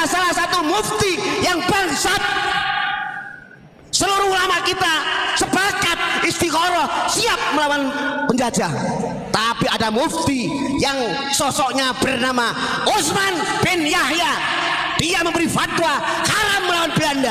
salah satu mufti yang bangsat. Seluruh ulama kita sepakat istikharah, siap melawan penjajah. Tapi ada mufti yang sosoknya bernama Utsman bin Yahya. Dia memberi fatwa haram melawan Belanda.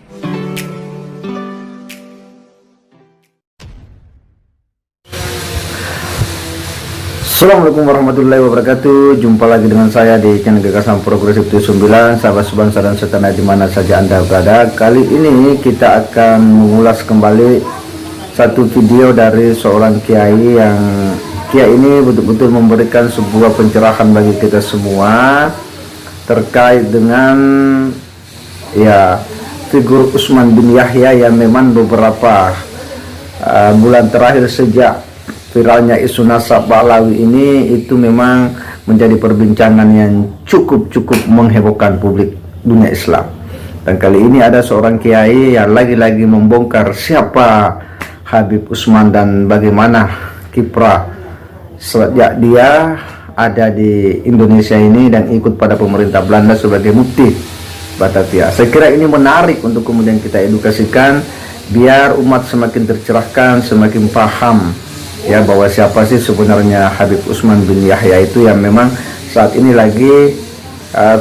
Assalamualaikum warahmatullahi wabarakatuh. Jumpa lagi dengan saya di channel Gagasan Progresif 79. Sahabat sebangsa dan setanah di mana saja Anda berada. Kali ini kita akan mengulas kembali satu video dari seorang kiai yang ini betul-betul memberikan sebuah pencerahan bagi kita semua terkait dengan figur Utsman bin Yahya yang memang beberapa bulan terakhir sejak viralnya isu nasab Pahlawi ini itu memang menjadi perbincangan yang cukup menghebohkan publik dunia Islam. Dan kali ini ada seorang kiai yang lagi-lagi membongkar siapa Habib Utsman dan bagaimana kiprah sejak dia ada di Indonesia ini dan ikut pada pemerintah Belanda sebagai mufti Batavia. Saya kira ini menarik untuk kemudian kita edukasikan biar umat semakin tercerahkan, semakin paham bahwa siapa sih sebenarnya Habib Utsman bin Yahya itu yang memang saat ini lagi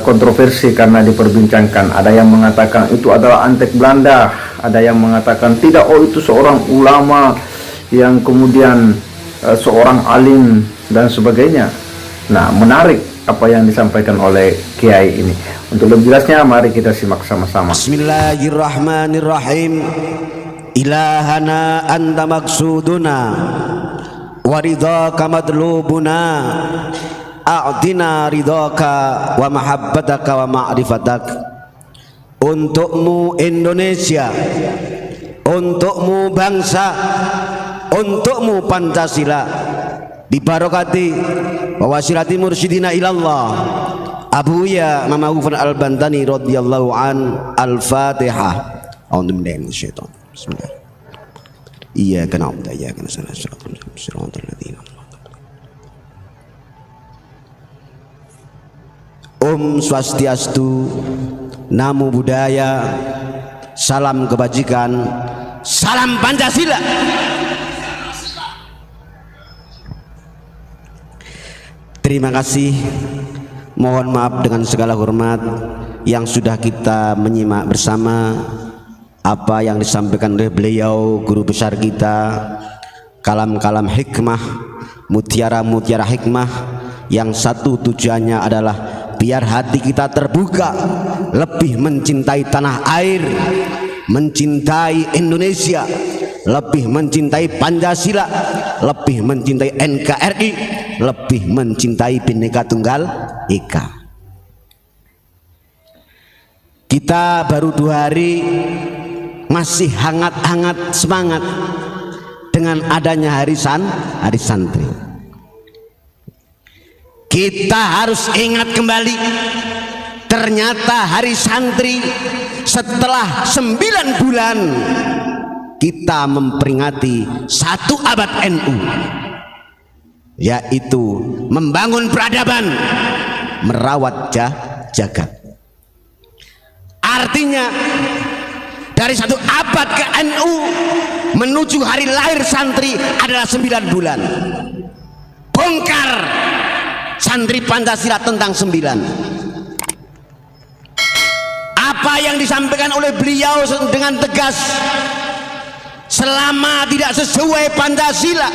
kontroversi karena diperbincangkan. Ada yang mengatakan itu adalah antek Belanda, ada yang mengatakan tidak, itu seorang ulama yang kemudian seorang alim dan sebagainya. Nah, menarik apa yang disampaikan oleh kiai ini. Untuk lebih jelasnya mari kita simak sama-sama. Bismillahirrahmanirrahim. Ilahana anta maksuduna waridhaka madlubuna a'tina ridhaka wa mahabbataka wa ma'rifatak. Untukmu Indonesia, untukmu bangsa, untukmu Pancasila, bibarokati wa wasilati mursyidina ilallah Abuya Mama Ghufran Al-Bantani radhiyallahu an. Al-Fatihah. A'udzu billahi minasyaitonir rajim. Bismillah. Iyyaka na'budu wa iyyaka nasta'in. Shiratal ladzina Swastiastu, Namo Buddhaya, salam kebajikan, salam Pancasila. Terima kasih. Mohon maaf dengan segala hormat yang sudah kita menyimak bersama apa yang disampaikan oleh beliau, guru besar kita, kalam-kalam hikmah, mutiara-mutiara hikmah yang satu tujuannya adalah biar hati kita terbuka, lebih mencintai tanah air, mencintai Indonesia, lebih mencintai Pancasila, lebih mencintai NKRI, lebih mencintai Bhinneka Tunggal Ika. Kita baru 2 hari masih hangat-hangat semangat dengan adanya hari santri. Kita harus ingat kembali, ternyata hari santri setelah 9 bulan kita memperingati 1 abad NU, yaitu membangun peradaban, merawat jagat. Artinya dari 1 abad ke NU menuju hari lahir santri adalah 9 bulan. Bongkar santri Pancasila tentang 9. Apa yang disampaikan oleh beliau dengan tegas, selama tidak sesuai Pancasila,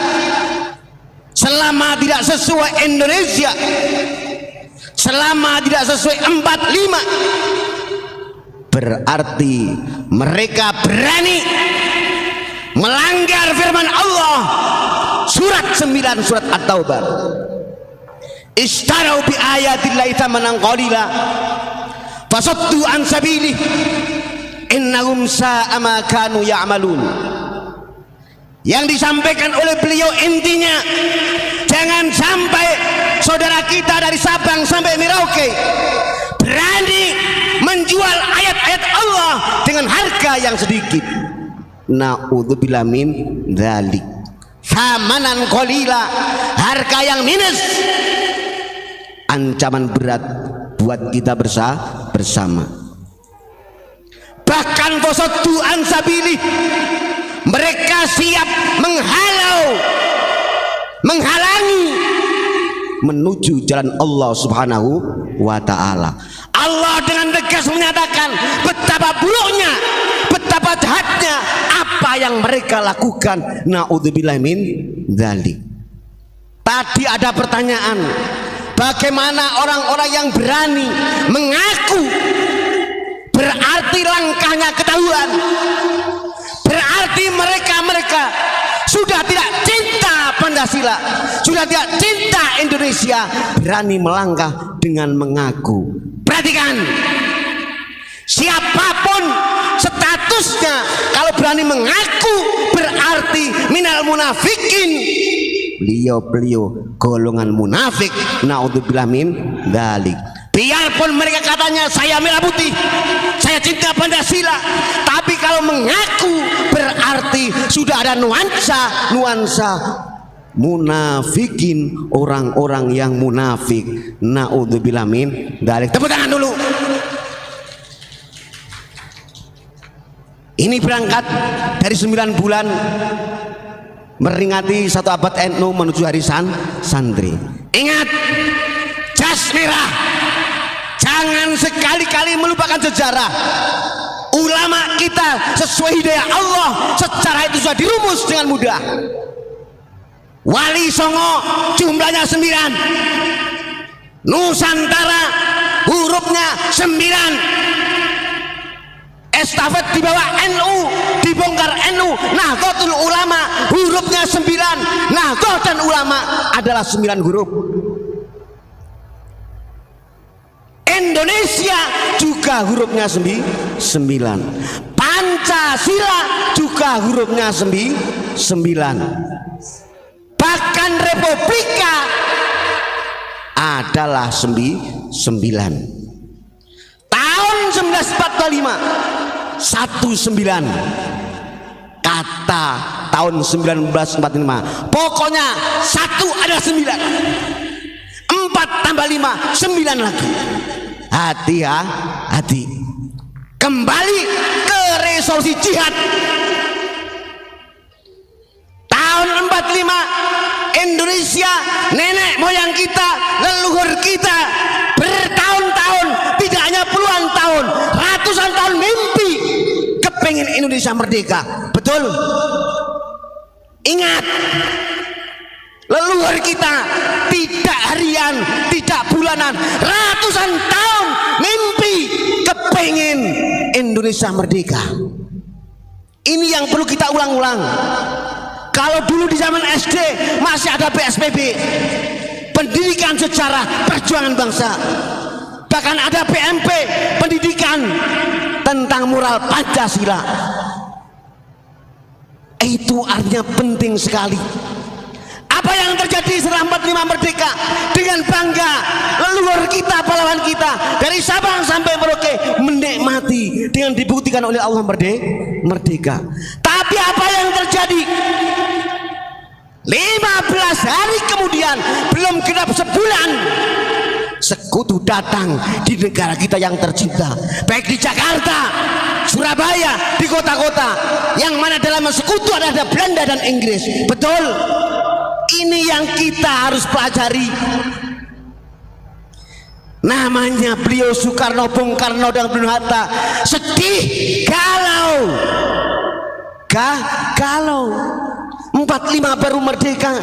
selama tidak sesuai Indonesia, selama tidak sesuai 45, berarti mereka berani melanggar firman Allah surat 9 surat At-Taubah. Istarau bi ayatillahi thamanan qalila fasaddu an sabilihi innahum sa'a ma kanu ya'malun. Yang disampaikan oleh beliau intinya, jangan sampai saudara kita dari Sabang sampai Merauke berani menjual ayat-ayat Allah dengan harga yang sedikit. Na'udzubillah min dzalik. Thamanan qalila, harga yang minus. Ancaman berat buat kita bersama. bahkan fasaddu an sabilih, mereka siap menghalangi menuju jalan Allah Subhanahu wa ta'ala. Allah dengan tegas menyatakan betapa buruknya, betapa jahatnya apa yang mereka lakukan. Na'udzubillahi min dzalik. Tadi ada pertanyaan, bagaimana orang-orang yang berani mengaku berarti langkahnya ketahuan, berarti mereka sudah tidak cinta Pancasila, sudah tidak cinta Indonesia, berani melangkah dengan mengaku. Perhatikan, siapapun statusnya, kalau berani mengaku berarti minal munafikin, beliau golongan munafik. Naudzubillah min dzalik. Biarpun mereka katanya saya merah putih, saya cinta Pancasila, tapi kalau mengaku berarti sudah ada nuansa munafikin, orang-orang yang munafik. Naudzubillah min dzalik. Tepuk tangan dulu. Ini berangkat dari 9 bulan meringati 1 abad NU menuju hari santri. Ingat, jas merah, jangan sekali-kali melupakan sejarah. Ulama kita sesuai hidayah Allah, secara itu sudah dirumus dengan mudah. Wali Songo jumlahnya 9, Nusantara hurufnya 9. Estafet di bawah NU, dibongkar NU, Nahdlatul Ulama hurufnya 9. Nahdlatul dan Ulama adalah 9 huruf. Indonesia juga hurufnya 9. Pancasila juga hurufnya 9. Bahkan Republika adalah 9. Tahun 1945 19 kata tahun 1945, pokoknya 1 ada 9, 4 tambah 5 9 lagi. Hati-hati, kembali ke resolusi jihad tahun 45. Indonesia, nenek moyang kita, leluhur kita bertahun-tahun, tidak hanya puluhan tahun, ratusan tahun mimpi kepingin Indonesia merdeka. Betul? Ingat, leluhur kita tidak harian, tidak bulanan, ratusan tahun mimpi kepingin Indonesia merdeka. Ini yang perlu kita ulang-ulang. Kalau dulu di zaman SD masih ada PSBB, pendidikan sejarah perjuangan bangsa, bahkan ada PMP, pendidikan tentang moral Pancasila. Itu artinya penting sekali. Apa yang terjadi setelah 45 merdeka, dengan bangga leluhur kita, pahlawan kita dari Sabang sampai Merauke menikmati dengan dibuktikan oleh Allah merdeka. Tapi apa yang terjadi 15 hari kemudian, belum genap sebulan, sekutu datang di negara kita yang tercinta, baik di Jakarta, Surabaya, di kota-kota yang mana dalam sekutu ada Belanda dan Inggris. Betul? Ini yang kita harus pelajari. Namanya beliau Soekarno, Bung Karno dan Bung Hatta sedih kalau 45 baru merdeka,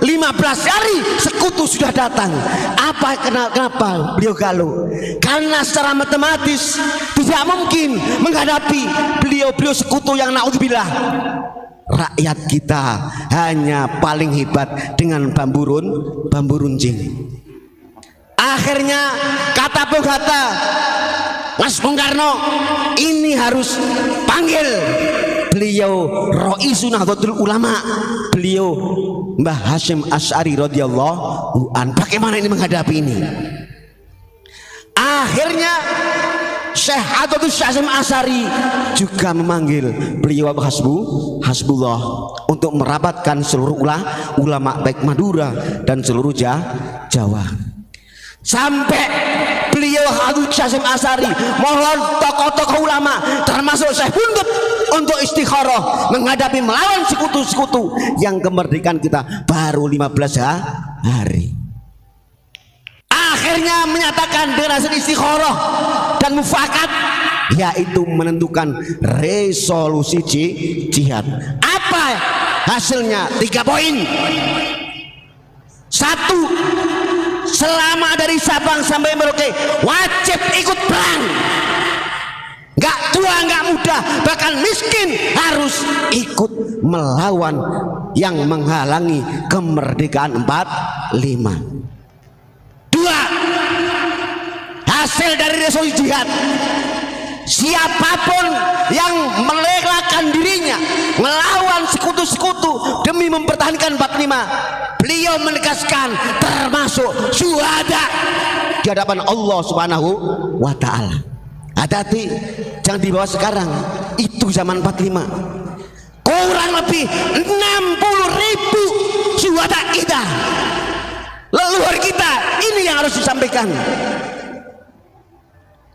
15 hari sekutu sudah datang. Kenapa beliau galau? Karena secara matematis tidak mungkin menghadapi beliau sekutu yang naudzubillah. Rakyat kita hanya paling hebat dengan bambu runcing. Akhirnya kata Bung Hatta, Mas Bung Karno, ini harus panggil beliau Roisun Nahdlatul Ulama, beliau Mbah Hasyim Asy'ari radhiyallahu an. Bagaimana ini menghadapi ini? Akhirnya Syekh Abdul Hasyim Asy'ari juga memanggil beliau Hasbullah untuk merapatkan seluruh ulama baik Madura dan seluruh Jawa. Sampai beliau Habib Syekh Asy'ari mohon tokoh-tokoh ulama termasuk Syekh Bungut untuk istikharah menghadapi melawan sekutu-sekutu yang kemerdekaan kita baru 15 hari. Akhirnya menyatakan dengan hasil istikharah dan mufakat, yaitu menentukan resolusi jihad. Apa hasilnya? 3 poin. 1, selama dari Sabang sampai Merauke wajib ikut perang. Gak tua, gak muda, bahkan miskin harus ikut melawan yang menghalangi kemerdekaan 45. 2, hasil dari resolusi jihad, siapapun yang merelakan dirinya melawan sekutu-sekutu demi mempertahankan 45, beliau menegaskan termasuk syuhada di hadapan Allah Subhanahu wa ta'ala. Hati-hati, jangan dibawa sekarang, itu zaman 45. Kurang lebih 60.000 syuhada kita, leluhur kita, ini yang harus disampaikan.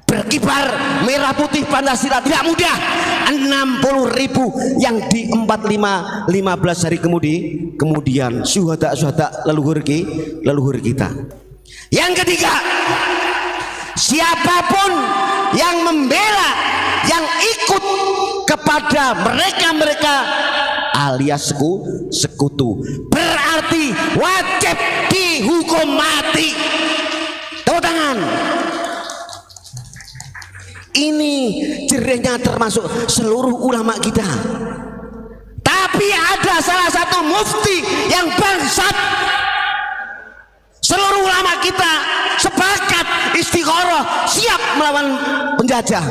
Berkibar merah putih Pancasila tidak mudah. 60.000 yang di 45 15 hari kemudian syuhada leluhur kita. Yang ketiga, siapapun yang membela, yang ikut kepada mereka alias sekutu, berarti wajib dihukum mati. Tepuk tangan. Ini jerihnya termasuk seluruh ulama kita. Tapi ada salah satu mufti yang bangsat. Seluruh ulama kita sepakat istikharah siap melawan penjajah.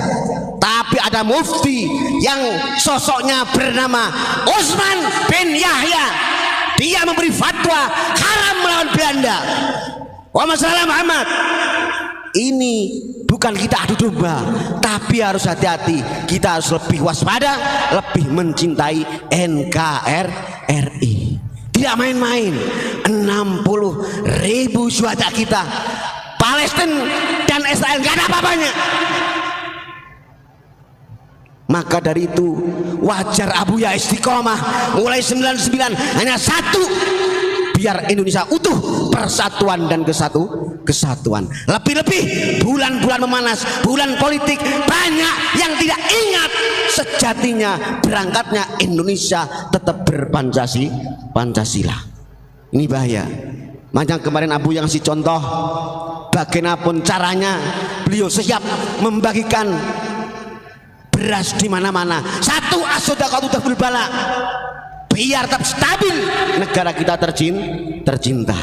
Tapi ada mufti yang sosoknya bernama Utsman bin Yahya. Dia memberi fatwa haram melawan Belanda. Wa masalah Muhammad. Ini bukan kita adu domba, tapi harus hati-hati. Kita harus lebih waspada, lebih mencintai NKRI. Tidak main-main. 60.000 syuhada kita, Palestina dan Israel gak ada apa-apanya. Maka dari itu wajar Abuya istiqomah mulai 99 hanya satu, biar Indonesia utuh, persatuan dan kesatuan. Lebih-lebih bulan-bulan memanas, bulan politik, banyak yang tidak ingat sejatinya berangkatnya Indonesia tetap Pancasila. Ini bahaya. Macam kemarin Abu yang ngasih contoh, bagaimanapun caranya beliau siap membagikan beras di mana-mana. Satu, as-shadaqatu tafdhul bala, biar tetap stabil negara kita tercinta.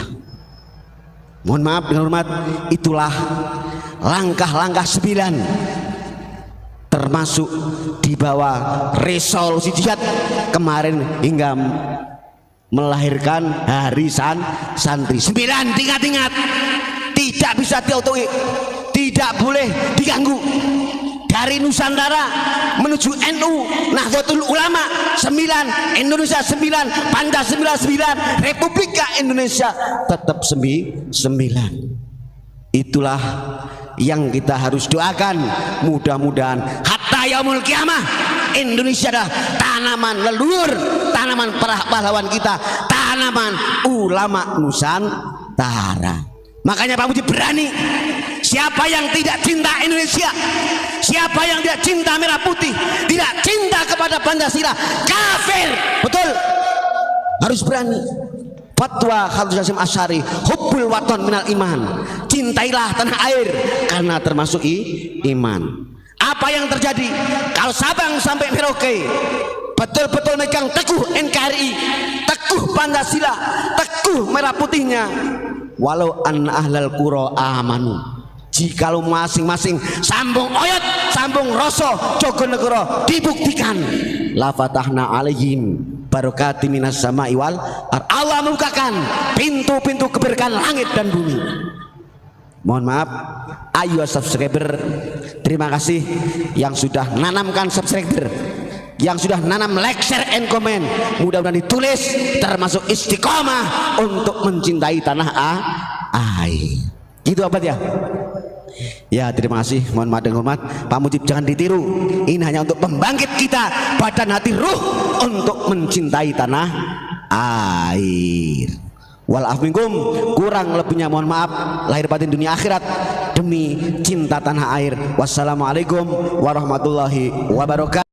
Mohon maaf dengan hormat, itulah langkah-langkah 9 termasuk di bawah resolusi jihad kemarin hingga melahirkan Hari Santri. 9, ingat-ingat, tidak bisa diautogi, tidak boleh diganggu. Dari Nusantara menuju NU, Nahdlatul Ulama 9, Indonesia 9, Pancasila 9, Republika Indonesia tetap 9. Itulah yang kita harus doakan. Mudah-mudahan hatta yaumul kiamah Indonesia adalah tanaman leluhur, tanaman para pahlawan kita, tanaman ulama Nusantara. Makanya Pak Muji berani. Siapa yang tidak cinta Indonesia, siapa yang tidak cinta merah putih, tidak cinta kepada Pancasila, kafir. Betul, harus berani. Fatwa Habib Syekh Asy'ari, hubbul waton minal iman, cintailah tanah air karena termasuk iman. Apa yang terjadi kalau Sabang sampai Merauke betul-betul megang teguh NKRI, teguh Pancasila, teguh merah putihnya? Walau an ahlal qura amanu, jikalau masing-masing sambung oyot, sambung roso, Jogonegoro dibuktikan, la fatahna alaihim barokati minas sama'i wal ardh. Allah membukakan pintu-pintu keberkahan langit dan bumi. Mohon maaf, ayo subscriber, terima kasih yang sudah nanamkan subscriber, yang sudah nanam like, share, and comment. Mudah-mudahan ditulis termasuk istiqomah untuk mencintai tanah air. Gitu apa ya? Ya, terima kasih. Mohon maaf dan hormat. Pak Mujib, jangan ditiru. Ini hanya untuk pembangkit kita, badan, hati, ruh, untuk mencintai tanah air. Wal minkum, kurang lebihnya mohon maaf lahir batin dunia akhirat demi cinta tanah air. Wassalamualaikum warahmatullahi wabarakatuh.